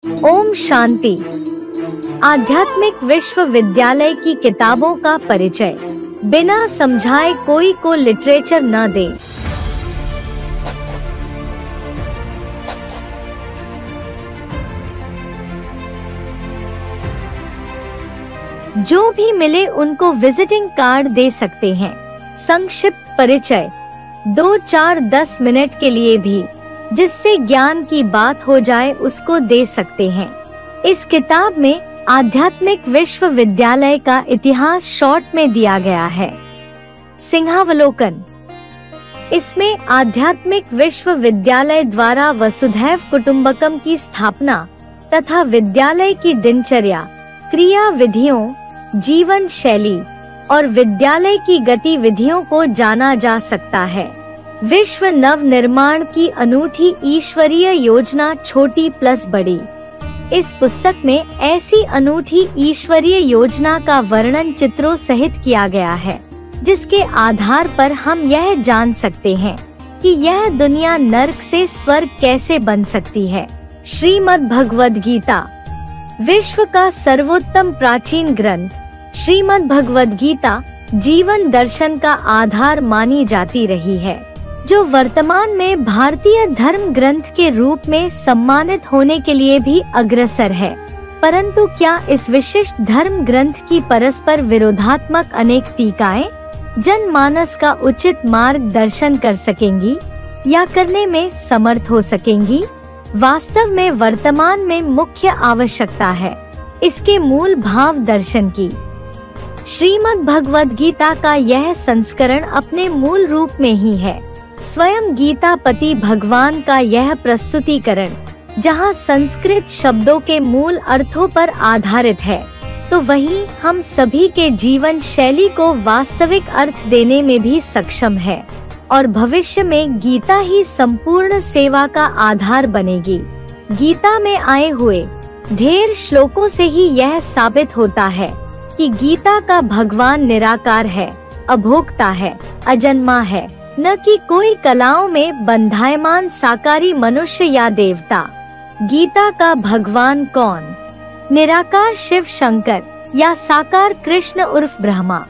ओम शांति। आध्यात्मिक विश्वविद्यालय की किताबों का परिचय। बिना समझाए कोई को लिटरेचर न दे। जो भी मिले उनको विजिटिंग कार्ड दे सकते हैं। संक्षिप्त परिचय 2-4-10 मिनट के लिए भी जिससे ज्ञान की बात हो जाए उसको दे सकते हैं। इस किताब में आध्यात्मिक विश्वविद्यालय का इतिहास शॉर्ट में दिया गया है। सिंहावलोकन। इसमें आध्यात्मिक विश्वविद्यालय द्वारा वसुधैव कुटुंबकम की स्थापना तथा विद्यालय की दिनचर्या, क्रिया विधियों, जीवन शैली और विद्यालय की गतिविधियों को जाना जा सकता है। विश्व नव निर्माण की अनूठी ईश्वरीय योजना, छोटी प्लस बड़ी। इस पुस्तक में ऐसी अनूठी ईश्वरीय योजना का वर्णन चित्रों सहित किया गया है, जिसके आधार पर हम यह जान सकते हैं कि यह दुनिया नर्क से स्वर्ग कैसे बन सकती है। श्रीमद् भगवद गीता। विश्व का सर्वोत्तम प्राचीन ग्रंथ श्रीमद् भगवद गीता जीवन दर्शन का आधार मानी जाती रही है, जो वर्तमान में भारतीय धर्म ग्रंथ के रूप में सम्मानित होने के लिए भी अग्रसर है। परंतु क्या इस विशिष्ट धर्म ग्रंथ की परस्पर विरोधात्मक अनेक टीकाएं जनमानस का उचित मार्गदर्शन कर सकेंगी या करने में समर्थ हो सकेंगी? वास्तव में वर्तमान में मुख्य आवश्यकता है इसके मूल भाव दर्शन की। श्रीमद् भगवद गीता का यह संस्करण अपने मूल रूप में ही है स्वयं गीतापति भगवान का यह प्रस्तुतिकरण, जहाँ संस्कृत शब्दों के मूल अर्थों पर आधारित है, तो वहीं हम सभी के जीवन शैली को वास्तविक अर्थ देने में भी सक्षम है और भविष्य में गीता ही संपूर्ण सेवा का आधार बनेगी। गीता में आए हुए ढेर श्लोकों से ही यह साबित होता है कि गीता का भगवान निराकार है, अभोक्ता है, अजन्मा है, न कि कोई कलाओं में बंधायमान साकारी मनुष्य या देवता। गीता का भगवान कौन? निराकार शिव शंकर या साकार कृष्ण उर्फ ब्रह्मा।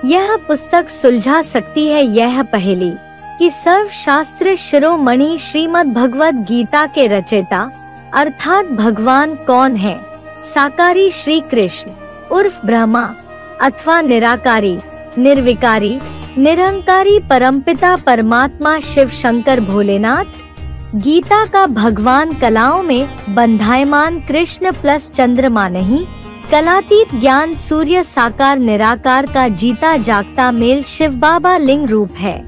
यह पुस्तक सुलझा सकती है यह पहेली कि सर्वशास्त्र शिरोमणि श्रीमद् भगवद गीता के रचयिता अर्थात भगवान कौन है? साकारी श्री कृष्ण उर्फ ब्रह्मा अथवा निराकारी, निर्विकारी, निरंकारी परमपिता परमात्मा शिव शंकर भोलेनाथ? गीता का भगवान कलाओं में बंधायमान कृष्ण प्लस चंद्रमा नहीं, कलातीत ज्ञान सूर्य साकार निराकार का जीता जागता मेल शिव बाबा लिंग रूप है।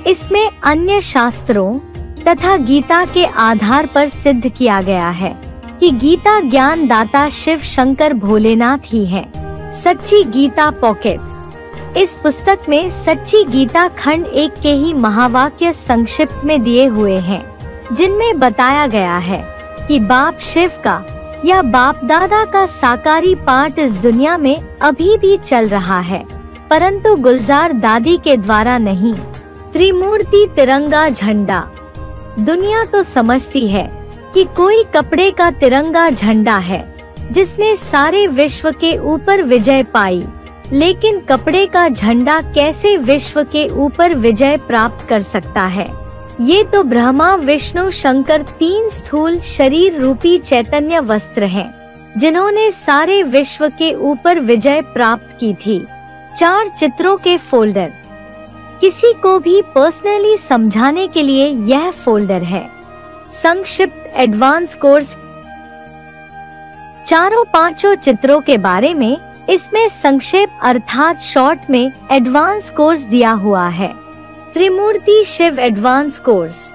इसमें अन्य शास्त्रों तथा गीता के आधार पर सिद्ध किया गया है कि गीता ज्ञान दाता शिव शंकर भोलेनाथ ही है। सच्ची गीता पॉकेट। इस पुस्तक में सच्ची गीता खंड 1 के ही महावाक्य संक्षिप्त में दिए हुए हैं, जिनमें बताया गया है कि बाप शिव का या बाप दादा का साकारी पाठ इस दुनिया में अभी भी चल रहा है, परंतु गुलजार दादी के द्वारा नहीं। त्रिमूर्ति तिरंगा झंडा। दुनिया तो समझती है कि कोई कपड़े का तिरंगा झंडा है जिसने सारे विश्व के ऊपर विजय पाई, लेकिन कपड़े का झंडा कैसे विश्व के ऊपर विजय प्राप्त कर सकता है? ये तो ब्रह्मा विष्णु शंकर 3 स्थूल शरीर रूपी चैतन्य वस्त्र हैं, जिन्होंने सारे विश्व के ऊपर विजय प्राप्त की थी। 4 चित्रों के फोल्डर। किसी को भी पर्सनली समझाने के लिए यह फोल्डर है। संक्षिप्त एडवांस कोर्स। 4-5 चित्रों के बारे में इसमें संक्षेप अर्थात शॉर्ट में एडवांस कोर्स दिया हुआ है। त्रिमूर्ति शिव एडवांस कोर्स।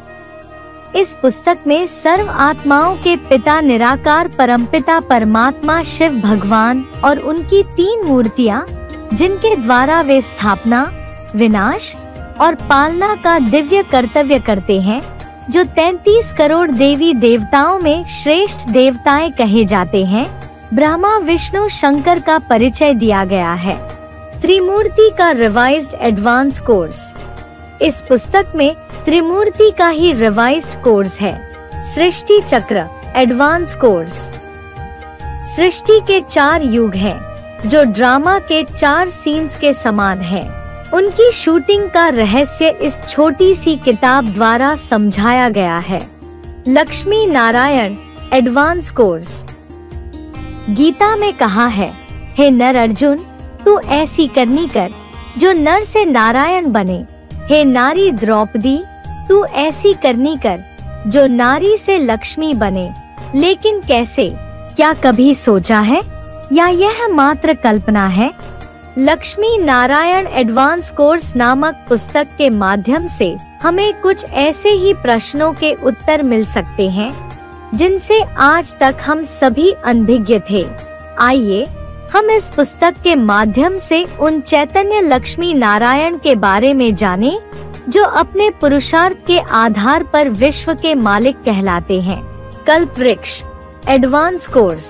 इस पुस्तक में सर्व आत्माओं के पिता निराकार परमपिता परमात्मा शिव भगवान और उनकी 3 मूर्तियां, जिनके द्वारा वे स्थापना, विनाश और पालना का दिव्य कर्तव्य करते हैं, जो 33 करोड़ देवी देवताओं में श्रेष्ठ देवताएं कहे जाते हैं, ब्रह्मा विष्णु शंकर का परिचय दिया गया है। त्रिमूर्ति का रिवाइज्ड एडवांस कोर्स। इस पुस्तक में त्रिमूर्ति का ही रिवाइज्ड कोर्स है। सृष्टि चक्र एडवांस कोर्स। सृष्टि के 4 युग हैं, जो ड्रामा के 4 सीन्स के समान है। उनकी शूटिंग का रहस्य इस छोटी सी किताब द्वारा समझाया गया है। Lakshmi Narayan advance course. गीता में कहा है, हे नर अर्जुन, तू ऐसी करनी कर जो नर से नारायण बने। हे नारी द्रौपदी, तू ऐसी करनी कर जो नारी से लक्ष्मी बने। लेकिन कैसे? क्या कभी सोचा है, या यह मात्र कल्पना है? लक्ष्मी नारायण एडवांस कोर्स नामक पुस्तक के माध्यम से हमें कुछ ऐसे ही प्रश्नों के उत्तर मिल सकते हैं जिनसे आज तक हम सभी अनभिज्ञ थे। आइए हम इस पुस्तक के माध्यम से उन चैतन्य लक्ष्मी नारायण के बारे में जानें, जो अपने पुरुषार्थ के आधार पर विश्व के मालिक कहलाते हैं। कल्प वृक्ष एडवांस कोर्स।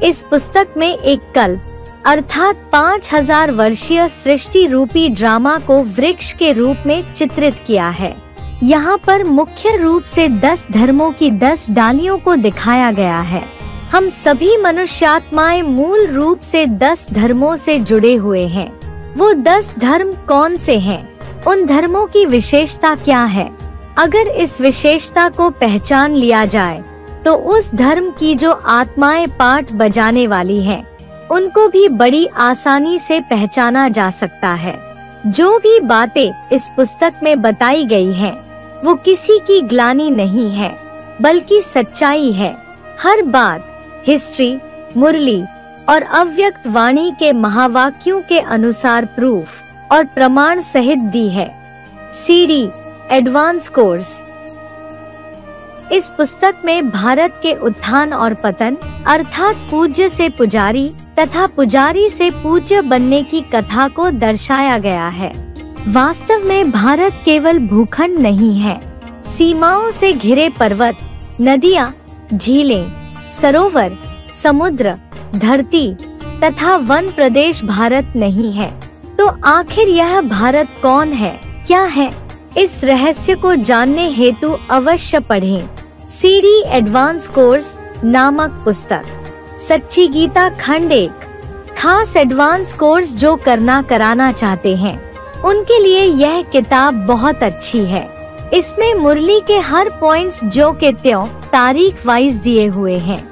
इस पुस्तक में एक कल्प अर्थात 5000 वर्षीय सृष्टि रूपी ड्रामा को वृक्ष के रूप में चित्रित किया है। यहाँ पर मुख्य रूप से 10 धर्मों की 10 डालियों को दिखाया गया है। हम सभी मनुष्यात्माएं मूल रूप से 10 धर्मों से जुड़े हुए हैं। वो 10 धर्म कौन से हैं? उन धर्मों की विशेषता क्या है? अगर इस विशेषता को पहचान लिया जाए तो उस धर्म की जो आत्माएं पाठ बजाने वाली हैं, उनको भी बड़ी आसानी से पहचाना जा सकता है। जो भी बातें इस पुस्तक में बताई गई हैं, वो किसी की ग्लानि नहीं है, बल्कि सच्चाई है। हर बात हिस्ट्री, मुरली और अव्यक्त वाणी के महावाक्यों के अनुसार प्रूफ और प्रमाण सहित दी है। CD advance course. इस पुस्तक में भारत के उत्थान और पतन अर्थात पूज्य से पुजारी तथा पुजारी से पूज्य बनने की कथा को दर्शाया गया है। वास्तव में भारत केवल भूखंड नहीं है। सीमाओं से घिरे पर्वत, नदियाँ, झीलें, सरोवर, समुद्र, धरती तथा वन प्रदेश भारत नहीं है। तो आखिर यह भारत कौन है, क्या है? इस रहस्य को जानने हेतु अवश्य पढ़ें सीडी एडवांस कोर्स नामक पुस्तक। सच्ची गीता खंड 1 खास एडवांस कोर्स जो करना कराना चाहते हैं, उनके लिए यह किताब बहुत अच्छी है। इसमें मुरली के हर पॉइंट्स जो के त्यों तारीख वाइज दिए हुए हैं।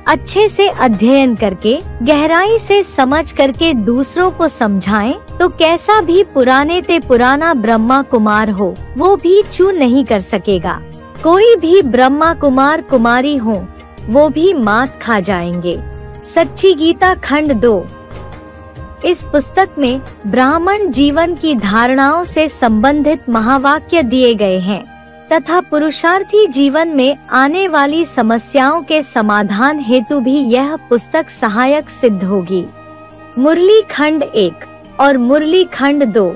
अच्छे से अध्ययन करके गहराई से समझ करके दूसरों को समझाएं तो कैसा भी पुराने ते पुराना ब्रह्मा कुमार हो, वो भी चू नहीं कर सकेगा। कोई भी ब्रह्मा कुमार कुमारी हो, वो भी मात खा जाएंगे। सच्ची गीता खंड 2। इस पुस्तक में ब्राह्मण जीवन की धारणाओं से संबंधित महावाक्य दिए गए हैं तथा पुरुषार्थी जीवन में आने वाली समस्याओं के समाधान हेतु भी यह पुस्तक सहायक सिद्ध होगी। मुरली खंड 1 और मुरली खंड 2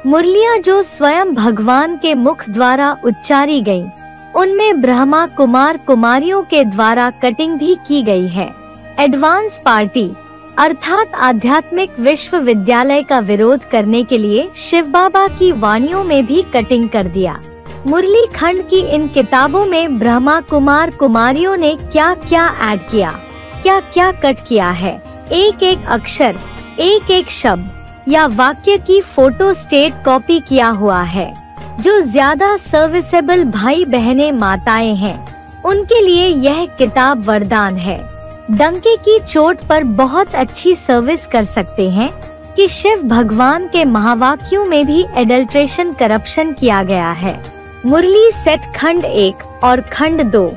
मुरलियाँ जो स्वयं भगवान के मुख द्वारा उच्चारी गयी, उनमें ब्रह्मा कुमार कुमारियों के द्वारा कटिंग भी की गई है। एडवांस पार्टी अर्थात आध्यात्मिक विश्वविद्यालय का विरोध करने के लिए शिव बाबा की वाणियों में भी कटिंग कर दिया। मुरली खंड की इन किताबों में ब्रह्मा कुमार कुमारियों ने क्या क्या ऐड किया, क्या क्या कट किया है, एक एक अक्षर, एक एक शब्द या वाक्य की फोटो स्टेट कॉपी किया हुआ है। जो ज्यादा सर्विसेबल भाई बहनें माताएं हैं, उनके लिए यह किताब वरदान है। डंके की चोट पर बहुत अच्छी सर्विस कर सकते हैं कि शिव भगवान के महावाक्यों में भी एडल्ट्रेशन करप्शन किया गया है। मुरली सेट खंड 1 और खंड 2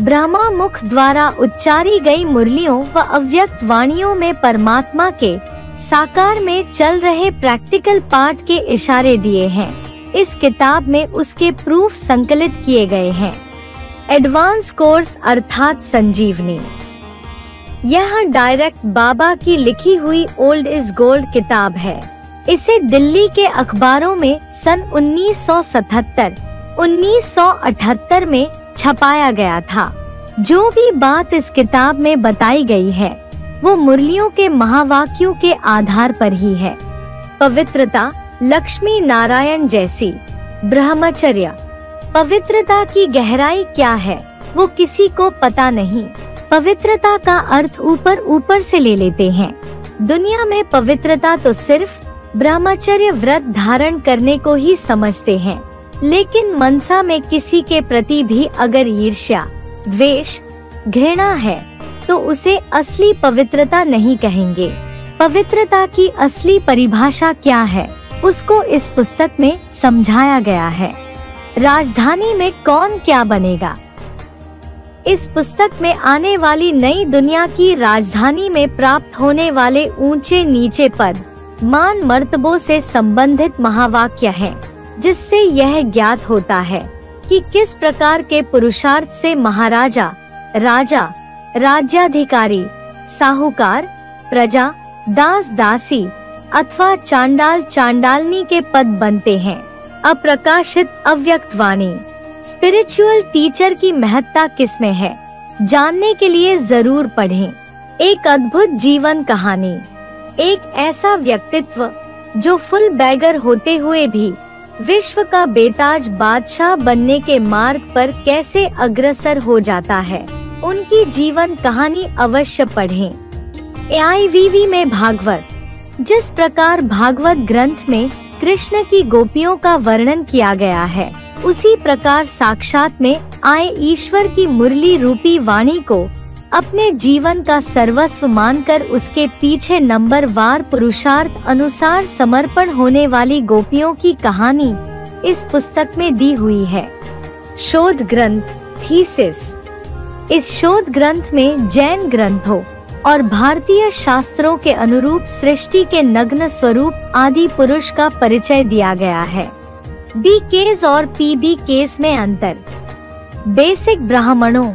ब्रह्मा मुख द्वारा उच्चारी गई मुरलियों व अव्यक्त वाणियों में परमात्मा के साकार में चल रहे प्रैक्टिकल पार्ट के इशारे दिए हैं। इस किताब में उसके प्रूफ संकलित किए गए हैं। एडवांस कोर्स अर्थात संजीवनी, यह डायरेक्ट बाबा की लिखी हुई ओल्ड इज गोल्ड किताब है। इसे दिल्ली के अखबारों में सन 1977, 1978 में छपाया गया था। जो भी बात इस किताब में बताई गई है, वो मुरलियों के महावाक्यों के आधार पर ही है। पवित्रता लक्ष्मी नारायण जैसी। ब्रह्मचर्य, पवित्रता की गहराई क्या है, वो किसी को पता नहीं। पवित्रता का अर्थ ऊपर ऊपर से ले लेते हैं। दुनिया में पवित्रता तो सिर्फ ब्रह्मचर्य व्रत धारण करने को ही समझते हैं, लेकिन मनसा में किसी के प्रति भी अगर ईर्ष्या, द्वेष, घृणा है तो उसे असली पवित्रता नहीं कहेंगे। पवित्रता की असली परिभाषा क्या है, उसको इस पुस्तक में समझाया गया है। राजधानी में कौन क्या बनेगा। इस पुस्तक में आने वाली नई दुनिया की राजधानी में प्राप्त होने वाले ऊंचे नीचे पद, मान मर्तबों से संबंधित महावाक्य हैं, जिससे यह ज्ञात होता है कि किस प्रकार के पुरुषार्थ से महाराजा, राजा, राज्याधिकारी, साहूकार, प्रजा, दास दासी अथवा चांडाल चांडालनी के पद बनते हैं। अप्रकाशित अव्यक्त वाणी, स्पिरिचुअल टीचर की महत्ता किसमें है, जानने के लिए जरूर पढ़ें। एक अद्भुत जीवन कहानी। एक ऐसा व्यक्तित्व जो फुल बैगर होते हुए भी विश्व का बेताज बादशाह बनने के मार्ग पर कैसे अग्रसर हो जाता है, उनकी जीवन कहानी अवश्य पढ़ें। AIVV में भागवत। जिस प्रकार भागवत ग्रंथ में कृष्ण की गोपियों का वर्णन किया गया है, उसी प्रकार साक्षात में आए ईश्वर की मुरली रूपी वाणी को अपने जीवन का सर्वस्व मानकर उसके पीछे नंबर वार पुरुषार्थ अनुसार समर्पण होने वाली गोपियों की कहानी इस पुस्तक में दी हुई है। शोध ग्रंथ, थीसिस। इस शोध ग्रंथ में जैन ग्रंथों और भारतीय शास्त्रों के अनुरूप सृष्टि के नग्न स्वरूप आदि पुरुष का परिचय दिया गया है। बी केस और PB केस में अंतर, बेसिक ब्राह्मणों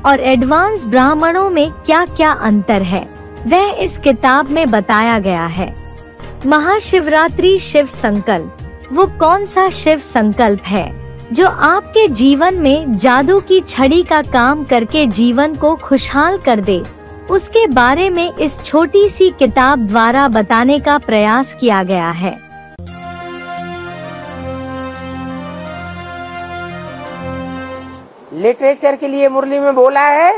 और एडवांस ब्राह्मणों में क्या क्या अंतर है, वह इस किताब में बताया गया है। महाशिवरात्रि शिव संकल्प, वो कौन सा शिव संकल्प है जो आपके जीवन में जादू की छड़ी का काम करके जीवन को खुशहाल कर दे, उसके बारे में इस छोटी सी किताब द्वारा बताने का प्रयास किया गया है। लिटरेचर के लिए मुरली में बोला है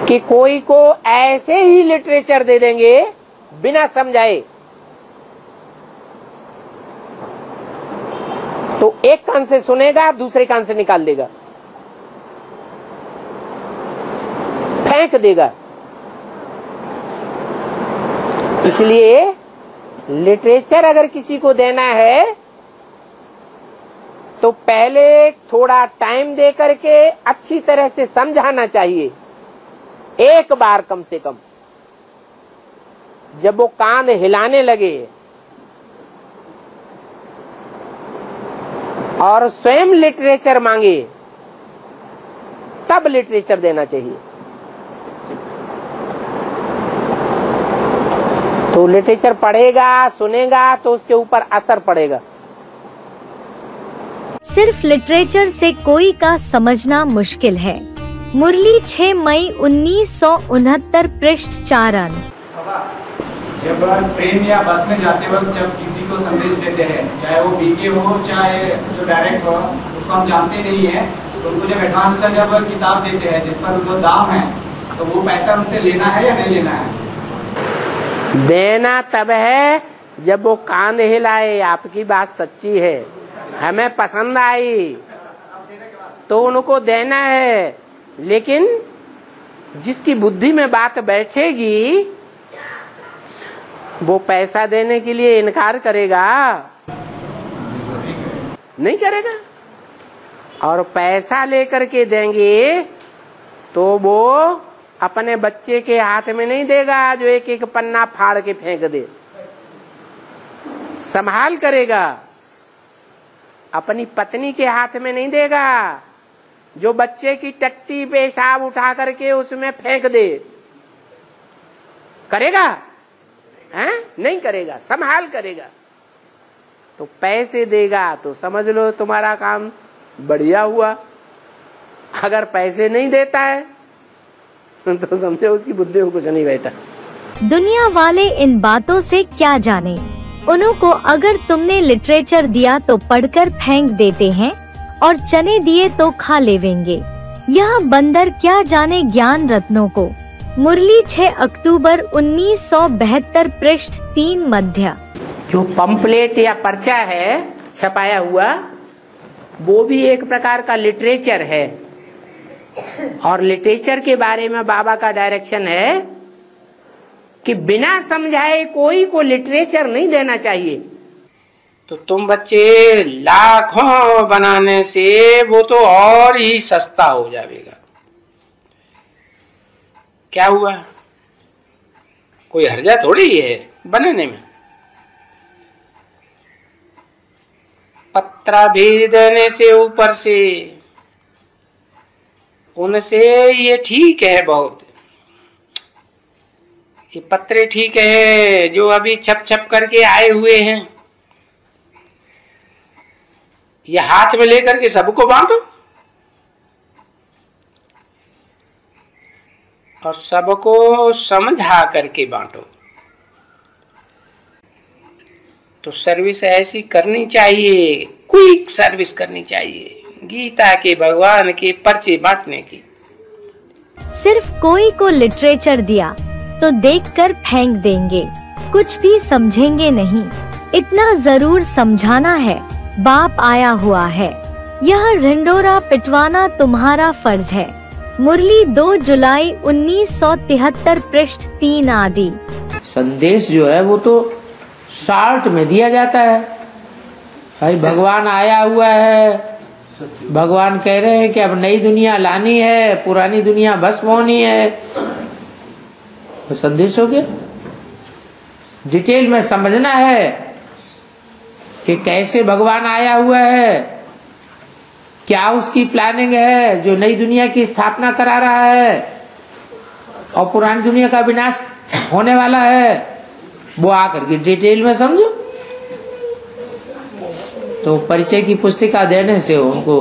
कि कोई को ऐसे ही लिटरेचर दे देंगे बिना समझाए, तो एक कान से सुनेगा, दूसरे कान से निकाल देगा, फेंक देगा। इसलिए लिटरेचर अगर किसी को देना है तो पहले थोड़ा टाइम दे करके अच्छी तरह से समझाना चाहिए, एक बार कम से कम। जब वो कान हिलाने लगे और स्वयं लिटरेचर मांगे, तब लिटरेचर देना चाहिए। तो लिटरेचर पढ़ेगा, सुनेगा तो उसके ऊपर असर पड़ेगा। सिर्फ लिटरेचर से कोई का समझना मुश्किल है। मुरली 6 मई 1969 पृष्ठ 4 अंक। जब ट्रेन या बस में जाते वक्त जब किसी को संदेश देते हैं, चाहे वो बीके हो चाहे जो डायरेक्ट हो, उसको हम जानते नहीं है, तो उनको जब एडवांस का जब किताब देते हैं जिस पर उनको दाम है, तो वो पैसा उनसे लेना है या नहीं लेना है? देना तब है जब वो कान हिलाए, आपकी बात सच्ची है, हमें पसंद आई, तो उनको देना है। लेकिन जिसकी बुद्धि में बात बैठेगी वो पैसा देने के लिए इनकार करेगा? नहीं करेगा। और पैसा लेकर के देंगे तो वो अपने बच्चे के हाथ में नहीं देगा जो एक एक पन्ना फाड़ के फेंक दे, संभाल करेगा। अपनी पत्नी के हाथ में नहीं देगा जो बच्चे की टट्टी पेशाब उठा करके उसमें फेंक दे। करेगा? हैं? नहीं करेगा, संभाल करेगा। तो पैसे देगा तो समझ लो तुम्हारा काम बढ़िया हुआ। अगर पैसे नहीं देता है तो समझो उसकी बुद्धि में कुछ नहीं बैठा। दुनिया वाले इन बातों से क्या जाने। उनको अगर तुमने लिटरेचर दिया तो पढ़कर फेंक देते हैं और चने दिए तो खा लेवेंगे। यह बंदर क्या जाने ज्ञान रत्नों को। मुरली 6 अक्टूबर 1972 पृष्ठ 3 मध्य। जो पंपलेट या पर्चा है छपाया हुआ, वो भी एक प्रकार का लिटरेचर है। और लिटरेचर के बारे में बाबा का डायरेक्शन है कि बिना समझाए कोई को लिटरेचर नहीं देना चाहिए। तो तुम बच्चे लाखों बनाने से वो तो और ही सस्ता हो जाएगा। क्या हुआ, कोई हर्जा थोड़ी है बनाने में। पत्रा भेज देने से ऊपर से उनसे ये ठीक है, बहुत ये पत्रे ठीक है जो अभी छप छप करके आए हुए हैं, ये हाथ में लेकर के सबको बांटो और सबको समझा करके बांटो। तो सर्विस ऐसी करनी चाहिए, क्विक सर्विस करनी चाहिए, गीता के भगवान के पर्चे बांटने की। सिर्फ कोई को लिटरेचर दिया तो देखकर फेंक देंगे, कुछ भी समझेंगे नहीं। इतना जरूर समझाना है, बाप आया हुआ है, यह ढिंढोरा पिटवाना तुम्हारा फर्ज है। मुरली 2 जुलाई 1973 पृष्ठ 3 आदि। संदेश जो है वो तो शार्ट में दिया जाता है। भाई भगवान आया हुआ है, भगवान कह रहे हैं कि अब नई दुनिया लानी है, पुरानी दुनिया भस्म होनी है, तो संदेश हो गया। डिटेल में समझना है कि कैसे भगवान आया हुआ है, क्या उसकी प्लानिंग है जो नई दुनिया की स्थापना करा रहा है और पुरानी दुनिया का विनाश होने वाला है, वो आकर के डिटेल में समझो। तो परिचय की पुस्तिका देने से उनको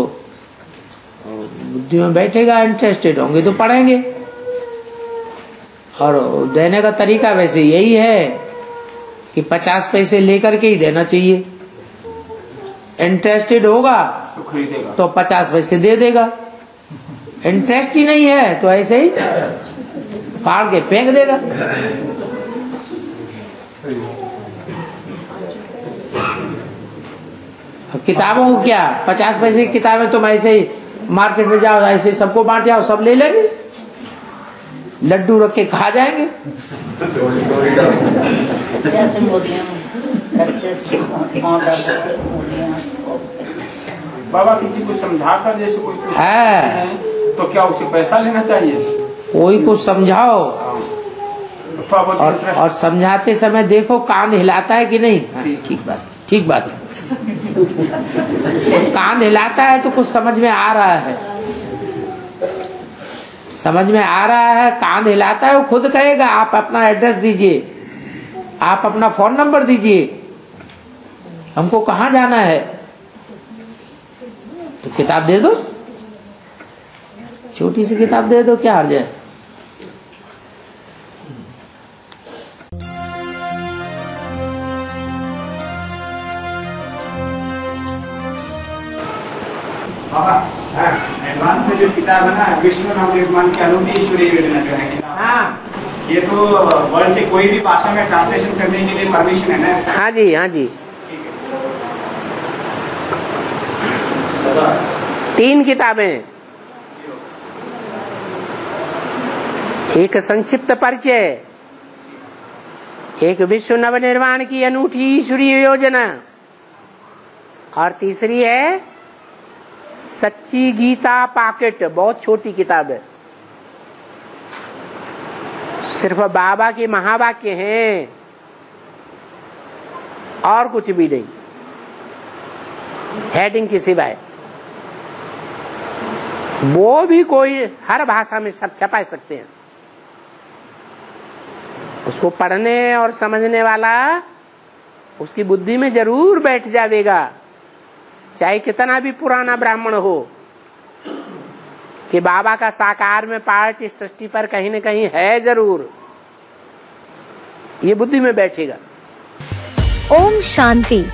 बुद्धि में बैठेगा, इंटरेस्टेड होंगे तो पढ़ेंगे। और देने का तरीका वैसे यही है कि 50 पैसे लेकर के ही देना चाहिए। इंटरेस्टेड होगा तो 50 पैसे दे देगा, इंटरेस्ट ही नहीं है तो ऐसे ही फाड़ के फेंक देगा। किताबों को क्या, 50 पैसे की किताबें तुम ऐसे ही मार्केट में जाओ, ऐसे ही सबको बांट जाओ, सब ले लेंगे, लड्डू रख के खा जाएंगे। बाबा किसी को समझाकर जैसे कोई है तो क्या उसे पैसा लेना चाहिए? कोई को समझाओ और समझाते समय देखो कान हिलाता है कि नहीं। ठीक बात, ठीक बात है। कान हिलाता है तो कुछ समझ में आ रहा है, समझ में आ रहा है, कान हिलाता है, वो खुद कहेगा आप अपना एड्रेस दीजिए, आप अपना फोन नंबर दीजिए, हमको कहाँ जाना है, तो किताब दे दो, छोटी सी किताब दे दो, क्या हर्ज है। एडवांस में जो किताब है ना, विष्णु नाम निर्माण की अनूठी ईश्वरीय योजना जो है किताब, हाँ, ये तो वर्ल्ड के कोई भी भाषा में ट्रांसलेशन करने के लिए परमिशन है ना? हाँ जी, हाँ जी। 3 किताबें, एक संक्षिप्त परिचय, एक विश्व नवनिर्माण की अनूठी ईश्वरीय योजना, और तीसरी है सच्ची गीता पॉकेट। बहुत छोटी किताब है, सिर्फ बाबा के महावाक्य हैं और कुछ भी नहीं, हेडिंग के सिवाय। वो भी कोई हर भाषा में सब छपा सकते हैं। उसको पढ़ने और समझने वाला उसकी बुद्धि में जरूर बैठ जाएगा, चाहे कितना भी पुराना ब्राह्मण हो, कि बाबा का साकार में पार्ट इस सृष्टि पर कहीं न कहीं है जरूर, ये बुद्धि में बैठेगा। ओम शांति।